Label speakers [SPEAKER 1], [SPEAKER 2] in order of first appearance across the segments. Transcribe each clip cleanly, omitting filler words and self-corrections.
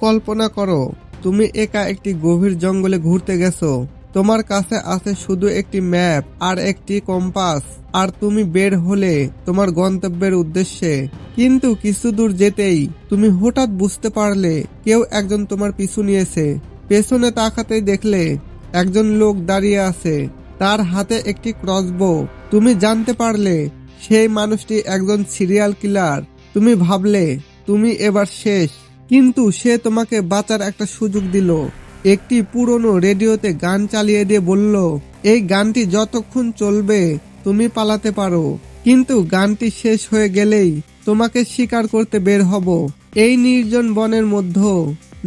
[SPEAKER 1] কল্পনা করো তুমি একা একটি গভীর জঙ্গলে ঘুরতে গেছো। তোমার কাছে আছে শুধু একটি ম্যাপ আর একটি কম্পাস, আর তুমি বের হলে তোমার গন্তব্যের উদ্দেশ্যে। কিন্তু কিছু দূর যেতেই তুমি হঠাৎ বুঝতে পারলে কেউ একজন তোমার পিছু নিয়েছে। পেছনে তাকাতেই দেখলে একজন লোক দাঁড়িয়ে আছে, তার হাতে একটি ক্রসবো। তুমি জানতে পারলে সেই মানুষটি একজন সিরিয়াল কিলার। তুমি ভাবলে তুমি এবার শেষ, কিন্তু সে তোমাকে বাঁচার একটা সুযোগ দিল। একটি পুরনো রেডিওতে গান চালিয়ে দিয়ে বলল, এই গানটি যতক্ষণ চলবে তুমি পালাতে পারো, কিন্তু গানটি শেষ হয়ে গেলেই তোমাকে শিকার করতে বের হব। এই নির্জন বনের মধ্যে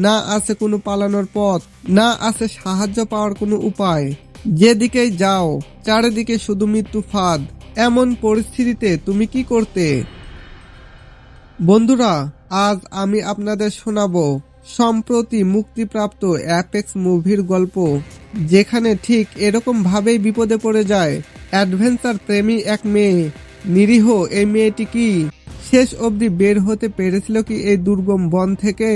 [SPEAKER 1] না আছে কোনো পালানোর পথ, না আছে সাহায্য পাওয়ার কোনো উপায়। যেদিকেই যাও চারিদিকে শুধু মৃত্যু ফাঁদ। এমন পরিস্থিতিতে তুমি কি করতে? বন্ধুরা, আজ আমি আপনাদের শোনাবো সম্প্রতি মুক্তিপ্রাপ্ত অ্যাপেক্স মুভির গল্প, যেখানে ঠিক এরকম ভাবেই বিপদে পড়ে যায় অ্যাডভেঞ্চার প্রেমী এক মেয়ে। নিরীহ এই মেয়েটি কি শেষ অবধি বের হতে পেরেছিল কি এই দুর্গম বন থেকে,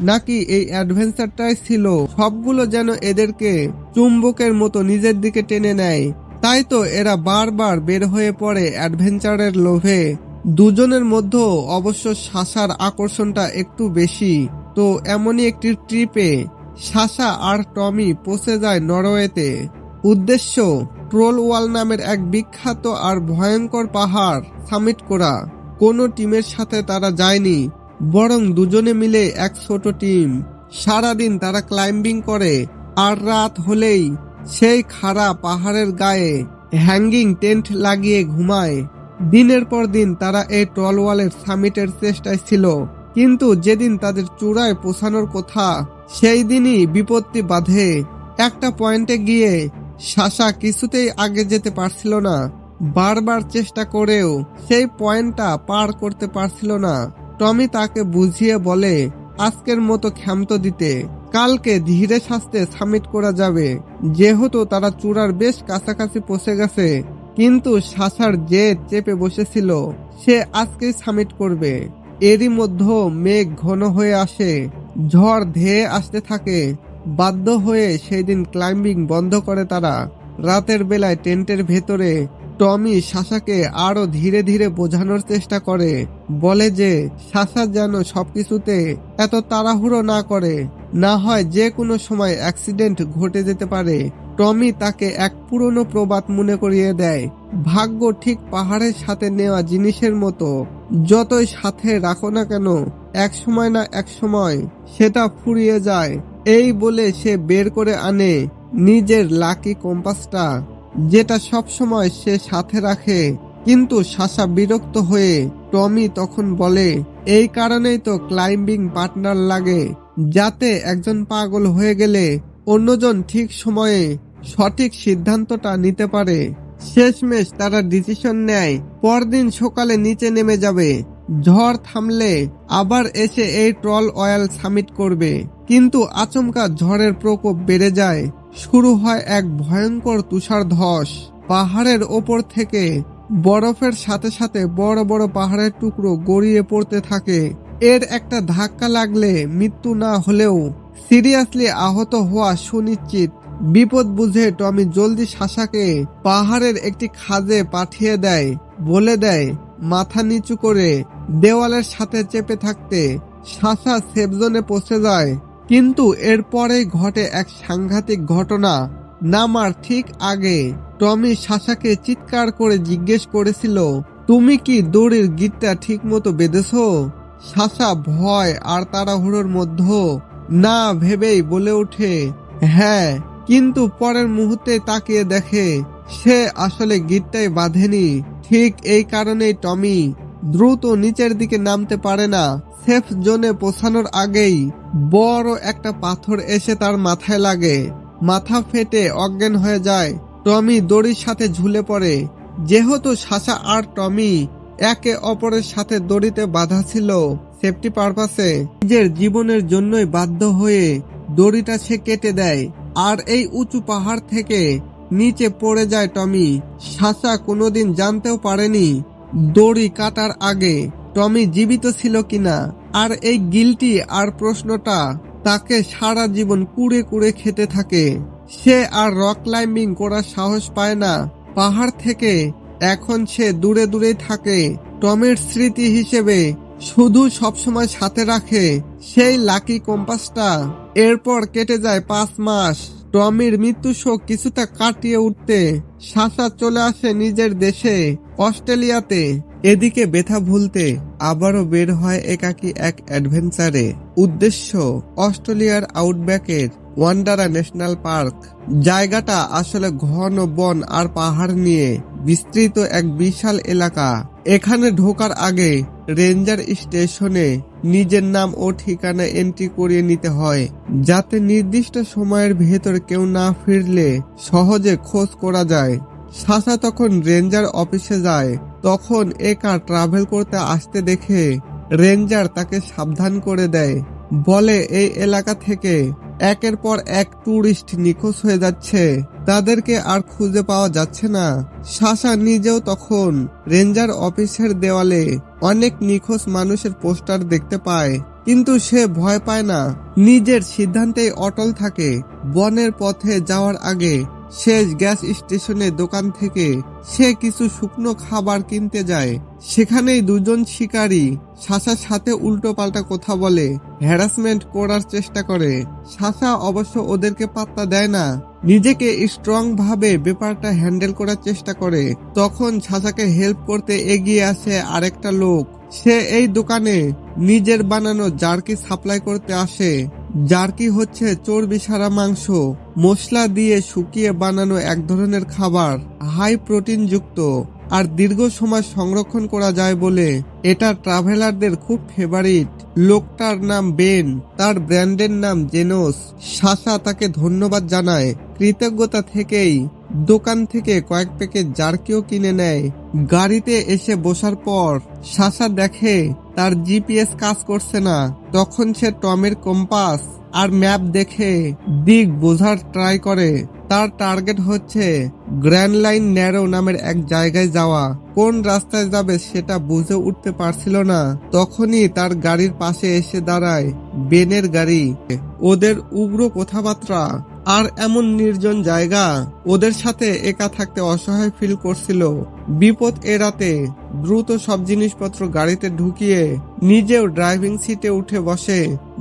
[SPEAKER 1] নাকি এই অ্যাডভেঞ্চারটাই ছিল সবগুলো যেন এদেরকে চুম্বকের মতো নিজের দিকে টেনে নেয়। তাই তো এরা বারবার বের হয়ে পড়ে অ্যাডভেঞ্চারের লোভে। দুজনের মধ্যে অবশ্য সাশার আকর্ষণটা একটু বেশি। তো এমনই একটি ট্রিপে সাশা আর টমি পৌঁছে যায় নরওয়েতে। উদ্দেশ্য ট্রোল ওয়াল নামের এক বিখ্যাত আর ভয়ঙ্কর পাহাড় সামিট করা। কোনো টিমের সাথে তারা যায়নি, বরং দুজনে মিলে এক ছোট টিম। সারাদিন তারা ক্লাইম্বিং করে, আর রাত হলেই সেই খাড়া পাহাড়ের গায়ে হ্যাঙ্গিং টেন্ট লাগিয়ে ঘুমায়। দিনের পর দিন তারা এই টলওয়ালের সামিটের চেষ্টায় ছিল, কিন্তু যেদিন তাদের চূড়ায় পৌঁছানোর কথা সেই দিনই বিপত্তি বাধে। একটা পয়েন্টে গিয়ে সাশা কিছুতেই আগে যেতে পারছিল না। বারবার চেষ্টা করেও সেই পয়েন্টটা পার করতে পারছিল না। টমি তাকে বুঝিয়ে বলে আজকের মতো ক্ষান্ত দিতে, কালকে ধীরে সাস্তে সামিট করা যাবে, যেহেতু তারা চূড়ার বেশ কাছাকাছি পৌঁছে গেছে। কিন্তু সাশার জেদ চেপে বসেছিল, সে আজকেই সামিট করবে। এরই মধ্যে মেঘ ঘন হয়ে আসে, ঝড় ধেয়ে আসতে থাকে। বাধ্য হয়ে সেই দিন ক্লাইম্বিং বন্ধ করে তারা। রাতের বেলায় টেন্টের ভেতরে টমি সাশাকে আরো ধীরে ধীরে বোঝানোর চেষ্টা করে, বলে যে সাশা যেন সবকিছুতে এত তাড়াহুড়ো না করে, না হয় যে কোনো সময় অ্যাক্সিডেন্ট ঘটে যেতে পারে। টমি তাকে এক পুরনো প্রবাদ মনে করিয়ে দেয়, ভাগ্য ঠিক পাহাড়ের সাথে নেওয়া জিনিসের মতো, যতই সাথে রাখো না কেন এক সময় না এক সময় সেটা ফুরিয়ে যায়। এই বলে সে বের করে আনে নিজের লাকি কম্পাসটা, যেটা সব সময় সে সাথে রাখে। কিন্তু সাশা বিরক্ত হয়ে টমি তখন বলে, এই কারণেই তো ক্লাইম্বিং পার্টনার লাগে, যাতে একজন পাগল হয়ে গেলে অন্যজন ঠিক সময়ে সঠিক সিদ্ধান্তটা নিতে পারে। শেষমেশ তারা ডিসিশন নেয় পরদিন সকালে নিচে নেমে যাবে। ঝড় থামলে আবার এসে এই ট্রল অয়েল সামিট করবে। কিন্তু আচমকা ঝড়ের প্রকোপ বেড়ে যায়, শুরু হয় এক ভয়ঙ্কর তুষার ধস। পাহাড়ের ওপর থেকে বরফের সাথে সাথে বড় বড় পাহাড়ের টুকরো গড়িয়ে পড়তে থাকে। এর একটা ধাক্কা লাগলে মৃত্যু না হলেও সিরিয়াসলি আহত হওয়া সুনিশ্চিত। বিপদ বুঝে টমি জলদি সাশাকে পাহাড়ের একটি খাদে পাঠিয়ে দেয়, বলে দেয় মাথা নিচু করে দেওয়ালের সাথে চেপে থাকতে। সাশা সেফ জোনে পৌঁছে যায়, কিন্তু এরপরেই ঘটে এক সাংঘাতিক ঘটনা। নামার ঠিক আগে টমি সাশাকে চিৎকার করে জিজ্ঞেস করেছিল, তুমি কি দড়ির গিঁটটা ঠিক মতো বেঁধেছো? সাশা ভয় আর তাড়াহুড়োর মধ্যে না ভেবেই বলে ওঠে, হ্যাঁ, কিন্তু পরের মুহূর্তে তাকিয়ে দেখে সে আসলে গিঁটটাই বাঁধেনি। ঠিক এই কারণেই টমি দ্রুত নিচের দিকে নামতে পারে না। সেফ জোনে পৌঁছানোর আগেই বড় একটা পাথর এসে তার মাথায় লাগে, মাথা ফেটে অজ্ঞান হয়ে যায়। টমি দড়ির সাথে ঝুলে পড়ে। যেহেতু সাশা আর টমি একে অপরের সাথে দড়িতে বাঁধা ছিল সেফটি পারপাসে, নিজের জীবনের জন্যই বাধ্য হয়ে দড়িটা সে কেটে দেয়, আর এই উঁচু পাহাড় থেকে নিচে পড়ে যায় টমি। সাশা কোনোদিন জানতেও পারেনি দড়ি কাটার আগে টমি জীবিত ছিল কিনা। আর এই গিল্টি আর প্রশ্নটা তাকে সারা জীবন কুড়ে কুড়ে খেতে থাকে। সে আর রক ক্লাইম্বিং করার সাহস পায় না পাহাড় থেকে। এখন সে দূরে দূরেই থাকে। টমের স্মৃতি হিসেবে শুধু সবসময় সাথে রাখে সেই লাকি কম্পাসটা। এরপর কেটে যায় 5 মাস। টমির মৃত্যু শোক কিছুটা কাটিয়ে উঠতে সাশা চলে আসে নিজের দেশে অস্ট্রেলিয়াতে। এদিকে ব্যথা ভুলতে আবারও বের হয় একাকী এক অ্যাডভেঞ্চারে। উদ্দেশ্য অস্ট্রেলিয়ার আউটব্যাকের ওয়ান্ডারা ন্যাশনাল পার্ক। জায়গাটা আসলে ঘন বন আর পাহাড় নিয়ে বিস্তৃত এক বিশাল এলাকা। এখানে ঢোকার আগে রেঞ্জার স্টেশনে নিজের নাম ও ঠিকানা এন্ট্রি করিয়ে নিতে হয়, যাতে নির্দিষ্ট সময়ের ভেতর কেউ না ফিরলে সহজে খোঁজ করা যায়। সাশা তখন রেঞ্জার অফিসে যায়। তখন একা ট্রাভেল করতে আসতে দেখে রেঞ্জার তাকে সাবধান করে দেয়। বলে এই এলাকা থেকে একের পর এক টুরিস্ট নিখোঁজ হয়ে যাচ্ছে, তাদেরকে আর খুঁজে পাওয়া যাচ্ছে না। সাশা নিজেও তখন রেঞ্জার অফিসের দেওয়ালে অনেক নিখোঁজ মানুষের পোস্টার দেখতে পায়, কিন্তু সে ভয় পায় না, নিজের সিদ্ধান্তেই অটল থাকে। বনের পথে যাওয়ার আগে শেষ গ্যাস স্টেশনের দোকান থেকে সে কিছু শুকনো খাবার কিনতে যায়। সেখানেই দুজন শিকারী সাশার সাথে উল্টো পাল্টা কথা বলে হ্যারাসমেন্ট করার চেষ্টা করে। সাশা অবশ্য ওদেরকে পাত্তা দেয় না, নিজেকে স্ট্রং ভাবে ব্যাপারটা হ্যান্ডেল করার চেষ্টা করে। তখন সাশাকে হেল্প করতে এগিয়ে আসে আরেকটা লোক। সে এই দোকানে নিজের বানানো জার্কি সাপ্লাই করতে আসে। জার্কি হচ্ছে চর্বি সারা মাংস মশলা দিয়ে শুকিয়ে বানানো এক ধরনের খাবার, হাই প্রোটিন যুক্ত আর দীর্ঘ সময় সংরক্ষণ করা যায় বলে এটা ট্রাভেলারদের খুব ফেভারিট। লোকটার নাম বেন, তার ব্র্যান্ডের নাম জেনোস। সাশা তাকে ধন্যবাদ জানায়। কৃতজ্ঞতা থেকেই দোকান থেকে কয়েক প্যাকেট জার্কিও কিনে নেয়। গাড়িতে এসে বসার পর সাশা দেখে তার জিপিএস কাজ করছে না। তখন সে টমের কম্পাস আর ম্যাপ দেখে দিক বোঝার ট্রাই করে। তার টার্গেট হচ্ছে গ্র্যান্ড লাইন ন্যারো নামের এক জায়গায় যাওয়া। কোন রাস্তায় যাবে সেটা বুঝে উঠতে পারছিল না। তখনই তার গাড়ির পাশে এসে দাঁড়ায় বেনের গাড়ি। ওদের উগ্র কথাবার্তা আর এমন নির্জন জায়গা ওদের সাথে একা থাকতে অসহায় ফিল করছিল। বিপদ এড়াতে দ্রুত সব জিনিসপত্র গাড়িতে ঢুকিয়ে নিজেও ড্রাইভিং সিটে উঠে বসে।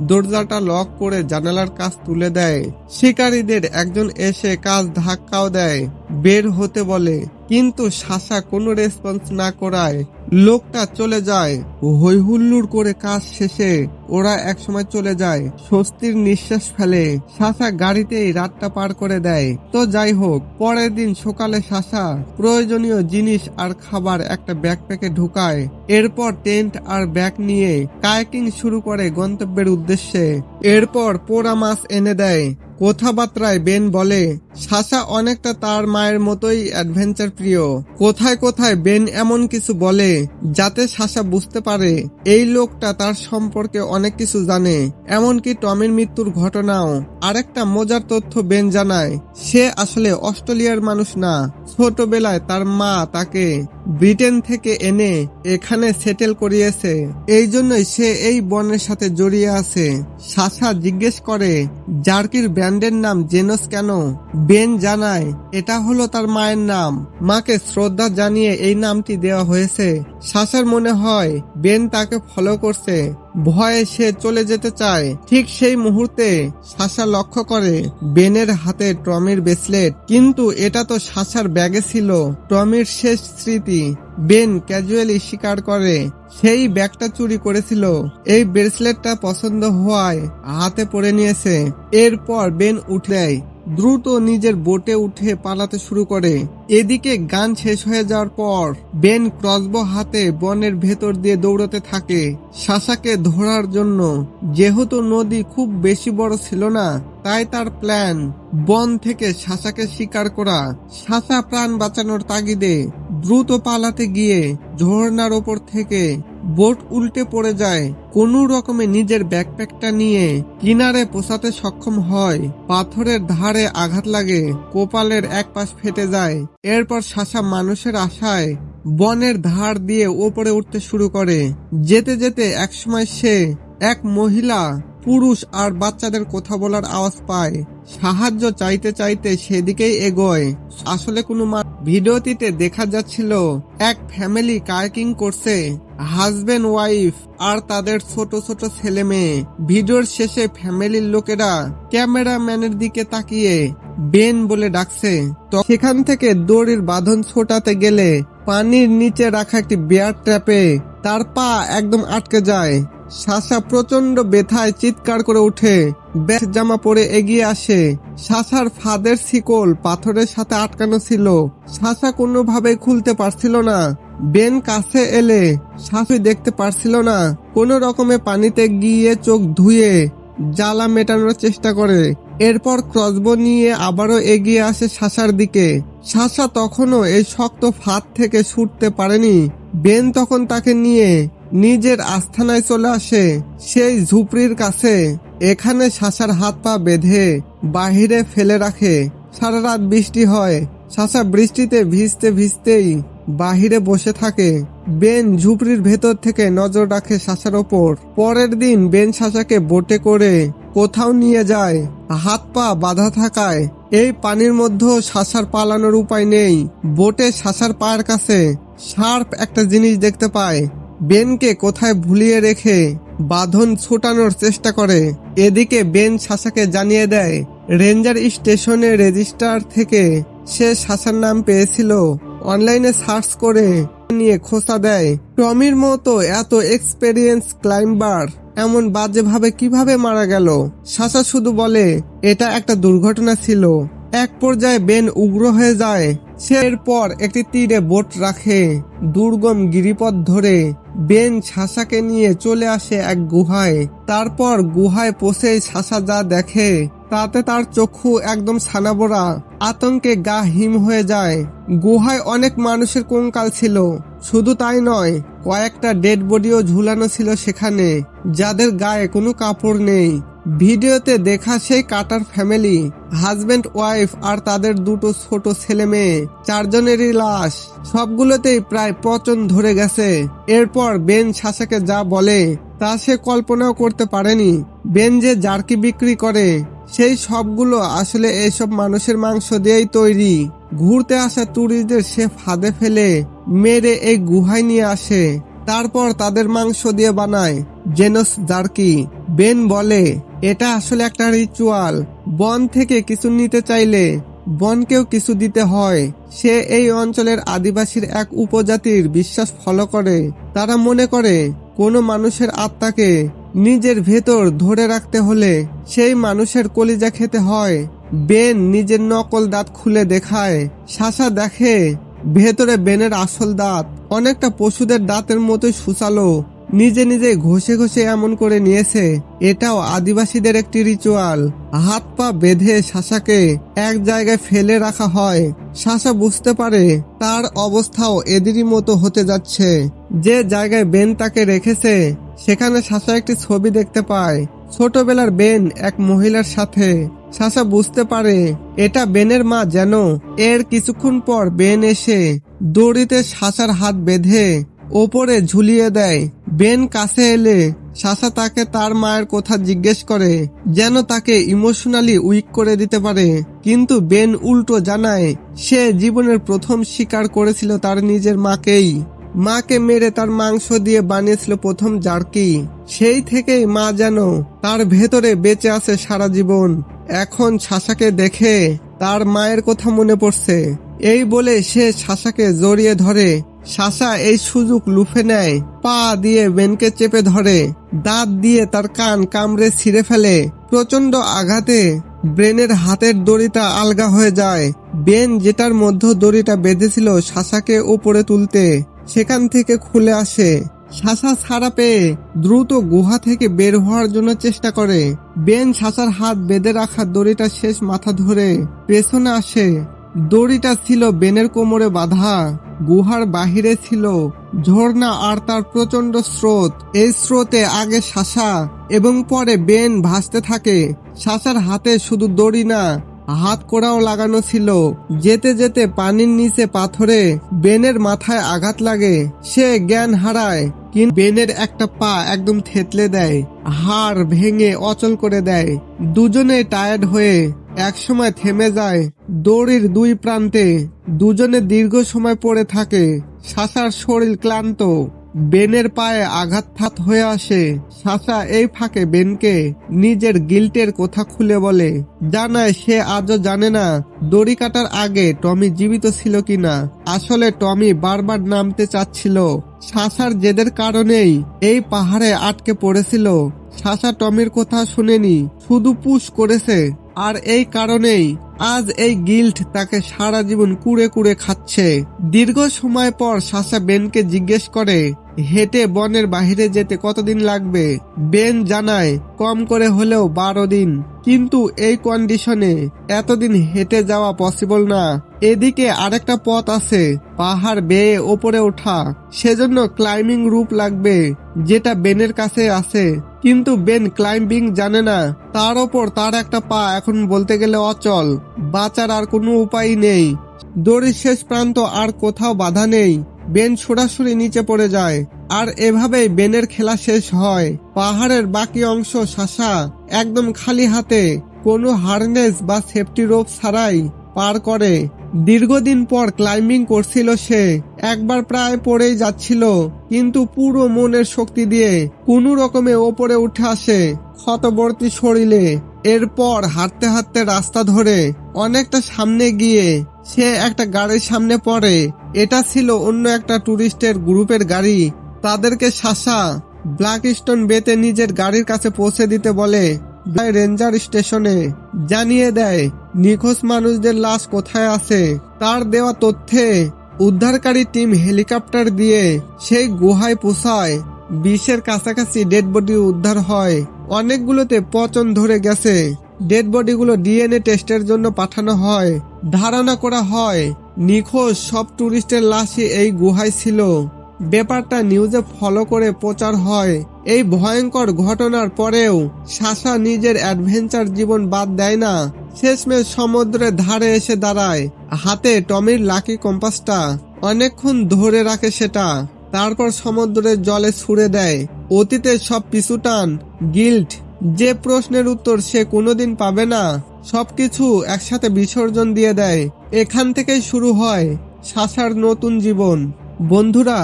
[SPEAKER 1] দরজাটা লক করে জানালার কাজ তুলে দেয়। শিকারীদের একজন এসে কাজ ধাক্কাও দেয়, বের হতে বলে, কিন্তু সাশা কোনো রেসপন্স না করায় লোকটা চলে যায়। হই হুল্লোড় করে কাজ শেষে ওরা একসময় চলে যায়। স্বস্তির নিঃশ্বাস ফেলে। সাশা গাড়িতেই রাতটা পার করে দেয়। তো যাই হোক, পরের দিন সকালে সাশা প্রয়োজনীয় জিনিস আর খাবার একটা ব্যাকপ্যাকে ঢুকায়। এরপর টেন্ট আর ব্যাগ নিয়ে কায়াকিং শুরু করে গন্তব্যের উদ্দেশ্যে। এরপর পোড়া মাছ এনে দেয়। কথাবার্তায় বেন বলে সাশা অনেকটা তার মায়ের মতোই অ্যাডভেঞ্চার প্রিয়। কোথায় কোথায় বেন এমন কিছু বলে যাতে সাশা বুঝতে পারে এই লোকটা তার সম্পর্কে অনেক কিছু জানে, এমনকি টমির মৃত্যুর ঘটনাও। আরেকটা মজার তথ্য বেন জানায়, সে আসলে অস্ট্রেলিয়ার মানুষ না। ছোটবেলায় তার মা তাকে ব্রিটেন থেকে এনে এখানে সেটেল করিয়েছে, এই জন্যই সে এই বনের সাথে জড়িয়ে আছে। সাশা জিজ্ঞেস করে জার্কির ব্র্যান্ডের নাম জেনোস কেন। বেন জানায় এটা হলো তার মায়ের নাম, মাকে শ্রদ্ধা জানিয়ে এই নামটি দেওয়া হয়েছে। সাশার মনে হয় বেন তাকে ফলো করছে, ভয়ে সে চলে যেতে চায়। ঠিক সেই মুহূর্তে সাশা লক্ষ্য করে বেনের হাতে টমির ব্রেসলেট, কিন্তু এটা তো সাশার ব্যাগে ছিল টমির শেষ স্মৃতি। বেন ক্যাজুয়ালি স্বীকার করে সেই ব্যাগটা চুরি করেছিল। এই ব্রেসলেটটা পছন্দ হওয়ায় হাতে পরে নিয়েছে। এরপর বেন উঠে দেয়, দ্রুত নিজের বোটে উঠে পালাতে শুরু করে। এদিকে গান শেষ হয়ে যাওয়ার পর বেন ক্রসবো হাতে বনের ভেতর দিয়ে দৌড়াতে থাকে সাশাকে ধরার জন্য। যেহেতু নদী খুব বেশি বড় ছিল না, তাই তার প্ল্যান বন থেকে সাশাকে শিকার করা। সাশা প্রাণ বাঁচানোর তাগিদে দ্রুত পালাতে গিয়ে ঝর্ণার ওপর থেকে বোট উল্টে পড়ে যায়। কোনো রকমে নিজের ব্যাকপ্যাকটা নিয়ে কিনারে পৌঁছাতে সক্ষম হয়। পাথরের ধারে আঘাত লাগে, কপালের এক পাশ ফেটে যায়। এরপর সাশা মানুষের আশায় বনের ধার দিয়ে ওপরে উঠতে শুরু করে। যেতে যেতে একসময় সে এক মহিলা পুরুষ আর বাচ্চাদের কথা বলার আওয়াজ পায়। সাহায্য চাইতে চাইতে সেদিকেই এগোয়। আসলে কোনো ভিডিওটিতে দেখা যাচ্ছিল এক ফ্যামিলি কায়াকিং করছে, হাজবেন্ড ওয়াইফ আর তাদের ছোট ছোট ছেলে মেয়ে। ভিডিওর শেষে ফ্যামিলির লোকেরা ক্যামেরাম্যানের দিকে তাকিয়ে বেন বলে ডাকছে। তো সেখান থেকে দড়ির বাঁধন ছোটাতে গেলে পানির নিচে রাখা একটি বেয়ার ট্র্যাপে তার পা একদম আটকে যায়। সাশা প্রচন্ড ব্যথায় চিৎকার করে উঠে ব্যাস জামা পরে এগিয়ে আসে। সাশার ফাঁদের শিকল পাথরের সাথে আটকানো ছিল, সাশা কোনোভাবে খুলতে পারছিল না। বেন কাছে এলে সাশা দেখতে পারছিল না। কোনো রকমে পানিতে গিয়ে চোখ ধুয়ে জ্বালা মেটানোর চেষ্টা করে। এরপর ক্রসবো নিয়ে আবারও এগিয়ে আসে সাশার দিকে। সাশা তখনও এই শক্ত ফাঁদ থেকে ছুটতে পারেনি। বেন তখন তাকে নিয়ে নিজের আস্থানায় চলে আসে, সেই ঝুপড়ির কাছে। এখানে সাশার হাত পা বেঁধে বাহিরে ফেলে রাখে। সারা রাত বৃষ্টি হয়। সাশা বৃষ্টিতে ভিজতে ভিজতেই বাহিরে বসে থাকে। বেন ঝুপড়ির ভেতর থেকে নজর রাখে সাশার ওপর। পরের দিন বেন সাশাকে বোটে করে কোথাও নিয়ে যায়। হাত পা বাঁধা থাকায় এই পানির মধ্যেও সাশার পালানোর উপায় নেই। বোটে সাশার পায়ের কাছে শার্প একটা জিনিস দেখতে পায়। বেনকে কোথায় ভুলিয়ে রেখে বাঁধন ছোটানোর চেষ্টা করে। এদিকে বেন সাশাকে জানিয়ে দেয় রেঞ্জার স্টেশনের রেজিস্টার থেকে সে সাশার নাম পেয়েছিল। অনলাইনে সার্চ করে নিয়ে খোঁজা দেয় টমির মতো এত এক্সপেরিয়েন্স ক্লাইম্বার এমন বাজেভাবে কিভাবে মারা গেল। সাশা শুধু বলে এটা একটা দুর্ঘটনা ছিল। এক পর্যায়ে বেন উগ্র হয়ে যায়। সে এরপর একটি তীরে বোট রাখে। দুর্গম গিরিপথ ধরে বেন সাশাকে নিয়ে চলে আসে এক গুহায়। তারপর গুহায় পৌঁছেই সাশা যা দেখে তাতে তার চক্ষু একদম ছানাবড়া। আতঙ্কে গা হিম হয়ে যায়। গুহায় অনেক মানুষের কঙ্কাল ছিল। শুধু তাই নয়, কয়েকটা ডেড বডিও ঝুলানো ছিল সেখানে, যাদের গায়ে কোনো কাপড় নেই। ভিডিওতে দেখা সেই কাটার ফ্যামিলি, হাজবেন্ড ওয়াইফ আর তাদের দুটো ছোট ছেলে মেয়ে, চারজনেরই লাশ। সবগুলোতেই প্রায় পচন ধরে গেছে। এরপর বেন সাশাকে যা বলে তা সে কল্পনাও করতে পারেনি। বেন যে জার্কি বিক্রি করে সেই সবগুলো আসলে এইসব মানুষের মাংস দিয়েই তৈরি। ঘুরতে আসা টুরিস্টদের সে ফাঁদে ফেলে মেরে এই গুহায় নিয়ে আসে। তারপর তাদের মাংস দিয়ে বানায় জেনস জার্কি। বেন বলে এটা আসলে একটা রিচুয়াল। বন থেকে কিছু নিতে চাইলে বনকেও কিছু দিতে হয়। সে এই অঞ্চলের আদিবাসীর এক উপজাতির বিশ্বাস ফলো করে। তারা মনে করে কোনো মানুষের আত্মাকে নিজের ভেতর ধরে রাখতে হলে সেই মানুষের কলিজা খেতে হয়। বেন নিজের নকল দাঁত খুলে দেখায়। সাশা দেখে ভেতরে বেনের আসল দাঁত অনেকটা পশুদের দাঁতের মতোই সুচালো। নিজে নিজে ঘষে ঘষে এমন করে নিয়েছে। এটাও আদিবাসীদের একটি রিচুয়াল। হাত পা বেঁধে সাশাকে এক জায়গায় ফেলে রাখা হয়। সাশা বুঝতে পারে তার অবস্থাও এদেরই মতো হতে যাচ্ছে। যে জায়গায় বেন তাকে রেখেছে সেখানে সাশা একটি ছবি দেখতে পায়, ছোটবেলার বেন এক মহিলার সাথে। সাশা বুঝতে পারে এটা বেনের মা যেন। এর কিছুক্ষণ পর বেন এসে দড়িতে সাশার হাত বেঁধে ওপরে ঝুলিয়ে দেয়। বেন কাছে এলে সাশা তাকে তার মায়ের কথা জিজ্ঞেস করে, যেন তাকে ইমোশনালি উইক করে দিতে পারে। কিন্তু বেন উল্টো জানায় সে জীবনের প্রথম স্বীকার করেছিল তার নিজের মাকেই। মাকে মেরে তার মাংস দিয়ে বানিয়েছিল প্রথম জার্কি। সেই থেকেই মা যেন তার ভেতরে বেঁচে আছে সারা জীবন। এখন সাশাকে দেখে তার মায়ের কথা মনে পড়ছে। এই বলে সে সাশাকে জড়িয়ে ধরে। সাশা এই সুযোগ লুফে নেয়, পা দিয়ে বেনকে চেপে ধরে, দাঁত দিয়ে তার কান কামড়ে ছিঁড়ে ফেলে। প্রচন্ড আঘাতে বেনের হাতের দড়িটা আলগা হয়ে যায়। বেন যেটার মধ্যে দড়িটা বেঁধেছিল সাশাকে উপরে তুলতে সেখান থেকে খুলে আসে। সাশা ছাড়া পেয়ে দ্রুত গুহা থেকে বের হওয়ার জন্য চেষ্টা করে। বেন সাশার হাত বেঁধে রাখা দড়িটা শেষ মাথা ধরে পেছনে আসে। দড়িটা ছিল বেনের কোমরে বাঁধা। গুহার বাহিরে ছিল ঝর্ণা আর তার প্রচন্ড স্রোত। এই স্রোতে আগে সাশা এবং পরে বেন ভাসতে থাকে। সাশার হাতে শুধু দড়ি না, হাত কড়াও লাগানো ছিল। যেতে যেতে পানির নিচে পাথরে বেনের মাথায় আঘাত লাগে, সে জ্ঞান হারায়। কিন্তু বেনের একটা পা একদম থেতলে দেয়, হাড় ভেঙে অচল করে দেয়। দুজনে টায়ার্ড হয়ে একসময় থেমে যায় দড়ির দুই প্রান্তে। দুজনে দীর্ঘ সময় পড়ে থাকে। সাশার শরীর ক্লান্ত, বেনের পায়ে আঘাত হয়ে আসে। সাশা এই ফাঁকে বেনকে নিজের গিল্টের কথা খুলে বলে, জানায় সে আজও জানে না দড়ি কাটার আগে টমি জীবিত ছিল কিনা। আসলে টমি বারবার নামতে চাচ্ছিল, সাশার জেদের কারণেই এই পাহাড়ে আটকে পড়েছিল। সাশা টমির কথা শুনেনি, শুধু পুশ করেছে। আর এই কারণেই আজ এই গিল্ট তাকে সারা জীবন কুড়ে কুড়ে খাচ্ছে। দীর্ঘ সময় পর সাশা বেনকে জিজ্ঞেস করে, হেঁটে বনের বাহিরে যেতে কতদিন লাগবে? বেন জানায়, কম করে হলেও 12 দিন। কিন্তু এই কন্ডিশনে এতদিন হেঁটে যাওয়া পসিবল না। এদিকে আরেকটা পথ আছে, পাহাড় বেয়ে ওপরে ওঠা। সেজন্য ক্লাইম্বিং রুপ লাগবে, যেটা বেনের কাছে আছে। কিন্তু বেন ক্লাইম্বিং জানে না, তার ওপর তার একটা পা এখন বলতে গেলে অচল। বাঁচার আর কোনো উপায় নেই। দড়ির শেষ প্রান্ত আর কোথাও বাধা নেই। বেন সরাসরি নিচে পড়ে যায়। আর এভাবেই বেনের খেলা শেষ হয়। পাহাড়ের বাকি অংশ সাশা একদম খালি হাতে, কোনো হারনেস বা সেফটি রোপ ছাড়াই পার করে। দীর্ঘদিন পর ক্লাইম্বিং করছিল সে। একবার প্রায় পড়েই যাচ্ছিল, কিন্তু পুরো মনের শক্তি দিয়ে কোনো রকমে ওপরে উঠে আসে ক্ষতবর্তী শরীরে। এরপর হাঁটতে হাঁটতে রাস্তা ধরে অনেকটা সামনে গিয়ে সে একটা গাড়ির সামনে পড়ে। এটা ছিল অন্য একটা টুরিস্টের গ্রুপের গাড়ি। তাদেরকে সাশা ব্ল্যাকস্টোন বেতে নিজের গাড়ির কাছে পৌঁছে দিতে বলে। রেঞ্জার স্টেশনে জানিয়ে দেয় নিখোঁজ মানুষদের লাশ কোথায় আছে। তার দেওয়া তথ্যে উদ্ধারকারী টিম হেলিকপ্টার দিয়ে সেই গুহায় পৌঁছায়। 20-এর কাছাকাছি ডেড বডি উদ্ধার হয়। অনেকগুলোতে পচন ধরে গেছে। ডেড বডিগুলো ডিএনএ টেস্টের জন্য পাঠানো হয়। ধারণা করা হয় নিখোঁজ সব টুরিস্টের লাশই এই গুহায় ছিল। ব্যাপারটা নিউজে ফলো করে প্রচার হয়। এই ভয়ঙ্কর ঘটনার পরেও সাশা নিজের অ্যাডভেঞ্চার জীবন বাদ দেয় না। শেষমেশ সমুদ্রের ধারে এসে দাঁড়ায়। হাতে টমির লাকি কম্পাসটা অনেকক্ষণ ধরে রাখে সেটা। তারপর সমুদ্রের জলে ছুড়ে দেয় অতীতের সব পিছুটান, গিল্ট। যে প্রশ্নের উত্তর সে কোনোদিন পাবে না, সবকিছু একসাথে বিসর্জন দিয়ে দেয়। এখান থেকেই শুরু হয় সাশার নতুন জীবন। বন্ধুরা,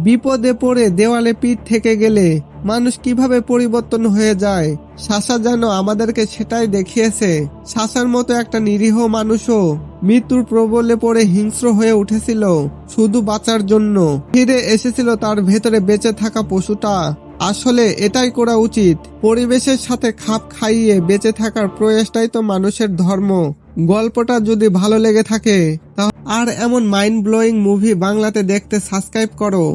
[SPEAKER 1] বিপদে পড়ে দেওয়ালে পিঠ থেকে গেলে মানুষ কিভাবে পরিবর্তন হয়ে যায়, সাশা যেন আমাদেরকে সেটাই দেখিয়েছে। সাশার মতো একটা নিরীহ মানুষও মৃত্যুর প্রবলে পড়ে হিংস্র হয়ে উঠেছিল শুধু বাঁচার জন্য। ফিরে এসেছিল তার ভেতরে বেঁচে থাকা পশুটা। আসলে এটাই করা উচিত। পরিবেশের সাথে খাপ খাইয়ে বেঁচে থাকার প্রয়াসটাই তো মানুষের ধর্ম। গল্পটা যদি ভালো লেগে থাকে আর এমন মাইন্ড ব্লোয়িং মুভি বাংলাতে দেখতে সাবস্ক্রাইব করো।